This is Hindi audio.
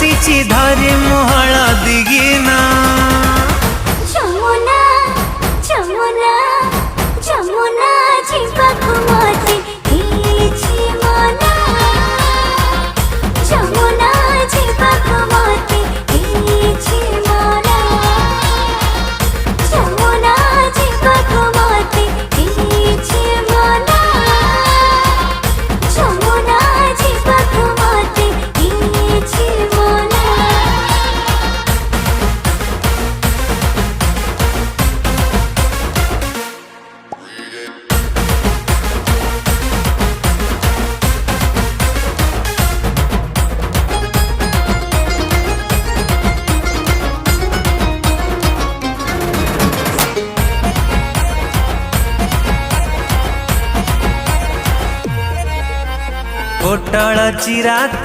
बसीची धारी मोहळ दिगिना जमुना जमुना जमुना जिबाकु मते इछि मना जमुना जिबाकु मते इछि मना जमुना जिबाकु मते इछि मना जमुना जिबाकु मते इछि मना घोटाळाची रात